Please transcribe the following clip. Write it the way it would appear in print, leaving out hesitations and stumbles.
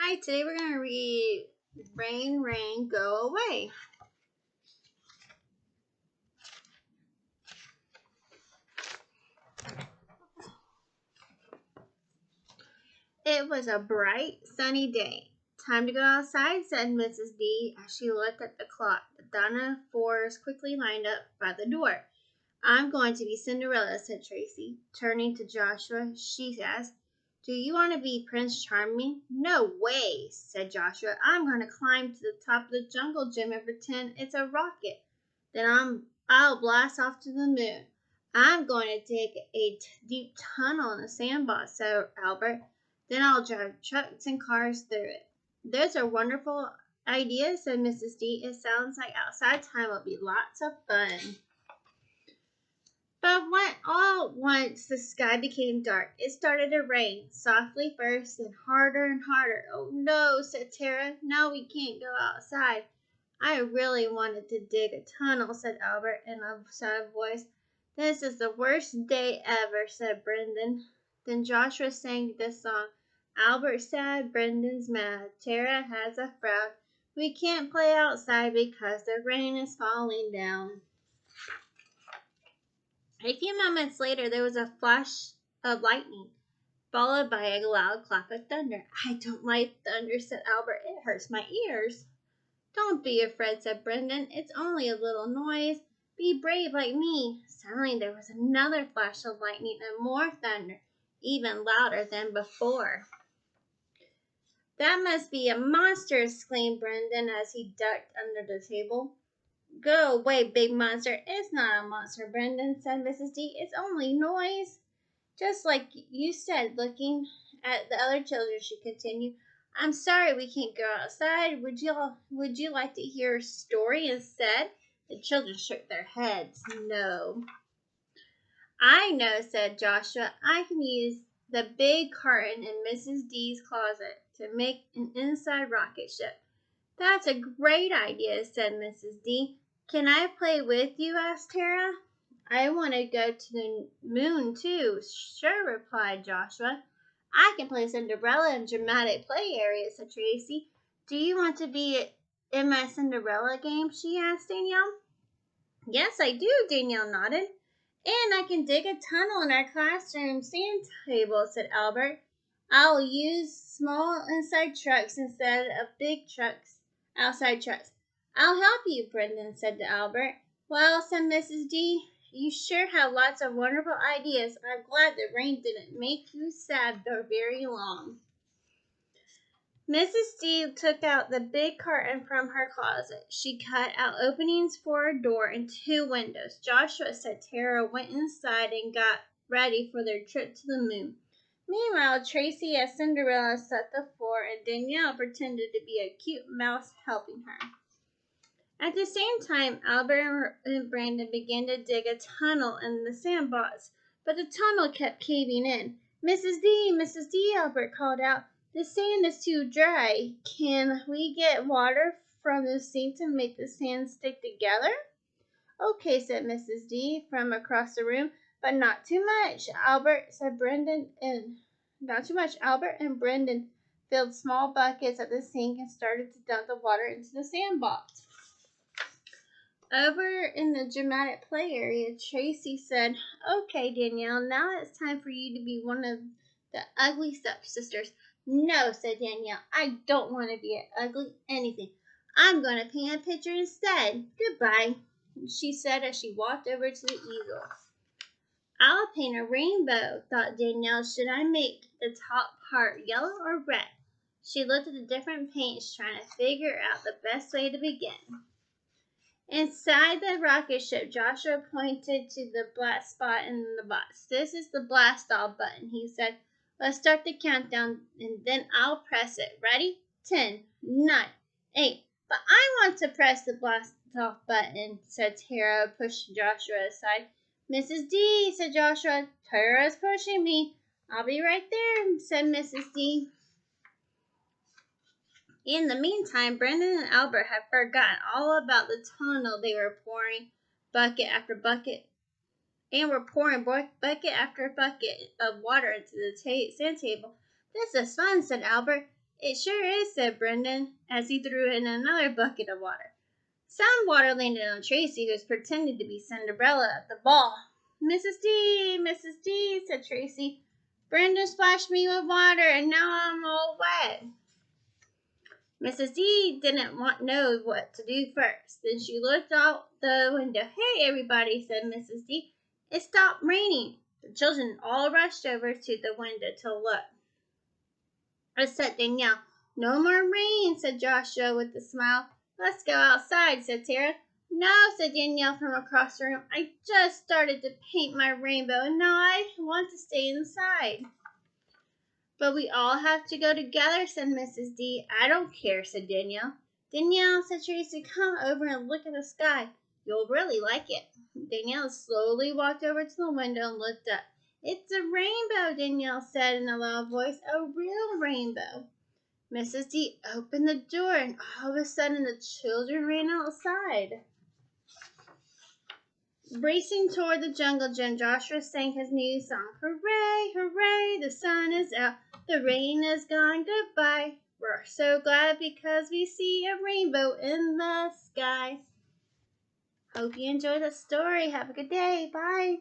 Hi, today we're going to read Rain, Rain, Go Away. It was a bright, sunny day. Time to go outside, said Mrs. D as she looked at the clock. Donna Fours quickly lined up by the door. I'm going to be Cinderella, said Tracy. Turning to Joshua, she asked, do you want to be Prince Charming? No way, said Joshua. I'm going to climb to the top of the jungle gym and pretend it's a rocket. Then I'll blast off to the moon. I'm going to dig a deep tunnel in the sandbox, said Albert. Then I'll drive trucks and cars through it. Those are wonderful ideas, said Mrs. D. It sounds like outside time will be lots of fun. But when all at once the sky became dark, it started to rain, softly first, then harder and harder. Oh no, said Tara. Now we can't go outside. I really wanted to dig a tunnel, said Albert in a sad voice. This is the worst day ever, said Brendan. Then Joshua sang this song. Albert's sad, Brendan's mad, Tara has a frown. We can't play outside because the rain is falling down. A few moments later, there was a flash of lightning, followed by a loud clap of thunder. I don't like thunder, said Albert. It hurts my ears. Don't be afraid, said Brendan. It's only a little noise. Be brave like me. Suddenly there was another flash of lightning and more thunder, even louder than before. That must be a monster, exclaimed Brendan as he ducked under the table. Go away, big monster. It's not a monster, Brendan, said Mrs. D. It's only noise. Just like you said, looking at the other children, she continued. I'm sorry we can't go outside. Would you like to hear a story instead? The children shook their heads. No. I know, said Joshua. I can use the big carton in Mrs. D's closet to make an inside rocket ship. That's a great idea, said Mrs. D. Can I play with you? Asked Tara. I want to go to the moon too. Sure, replied Joshua. I can play Cinderella in dramatic play area, said Tracy. Do you want to be in my Cinderella game? She asked Danielle. Yes, I do, Danielle nodded. And I can dig a tunnel in our classroom sand table, said Albert. I'll use small inside trucks instead of big trucks, outside trucks. I'll help you, Brendan said to Albert. Well, said Mrs. D, you sure have lots of wonderful ideas. I'm glad the rain didn't make you sad for very long. Mrs. D took out the big carton from her closet. She cut out openings for a door and 2 windows. Joshua said Tara went inside and got ready for their trip to the moon. Meanwhile, Tracy as Cinderella set the floor and Danielle pretended to be a cute mouse helping her. At the same time, Albert and Brandon began to dig a tunnel in the sandbox, but the tunnel kept caving in. Mrs. D, Albert called out. The sand is too dry. Can we get water from the sink to make the sand stick together? Okay, said Mrs. D from across the room, but not too much, Albert, said Brendan, and not too much. Albert and Brendan filled small buckets at the sink and started to dump the water into the sandbox. Over in the dramatic play area, Tracy said, Okay, Danielle, now it's time for you to be one of the ugly stepsisters. No, said Danielle, I don't want to be an ugly anything. I'm going to paint a picture instead. Goodbye, she said as she walked over to the easel. I'll paint a rainbow, thought Danielle. Should I make the top part yellow or red? She looked at the different paints, trying to figure out the best way to begin. Inside the rocket ship, Joshua pointed to the black spot in the box. This is the blast off button, he said. Let's start the countdown and then I'll press it. Ready? 10, 9, 8. But I want to press the blast off button, said Tara, pushing Joshua aside. Mrs. D, said Joshua. Tara's pushing me. I'll be right there, said Mrs. D. In the meantime, Brendan and Albert had forgotten all about the tunnel they were pouring bucket after bucket bucket after bucket of water into the sand table. This is fun, said Albert. It sure is, said Brendan, as he threw in another bucket of water. Some water landed on Tracy, who was pretending to be Cinderella at the ball. Mrs. D, said Tracy. Brendan splashed me with water, and now I'm all wet. Mrs. D didn't know what to do first. Then she looked out the window. Hey, everybody, said Mrs. D. It stopped raining. The children all rushed over to the window to look. Said Danielle. No more rain, said Joshua with a smile. Let's go outside, said Tara. No, said Danielle from across the room. I just started to paint my rainbow, and now I want to stay inside. But we all have to go together, said Mrs. D. I don't care, said Danielle. Danielle, said Tracy, come over and look at the sky. You'll really like it. Danielle slowly walked over to the window and looked up. It's a rainbow, Danielle said in a loud voice, a real rainbow. Mrs. D opened the door, and all of a sudden the children ran outside. Racing toward the jungle gym, Joshua sang his new song. Hooray, hooray, the sun is out, the rain is gone, goodbye. We're so glad because we see a rainbow in the sky. Hope you enjoyed the story. Have a good day. Bye.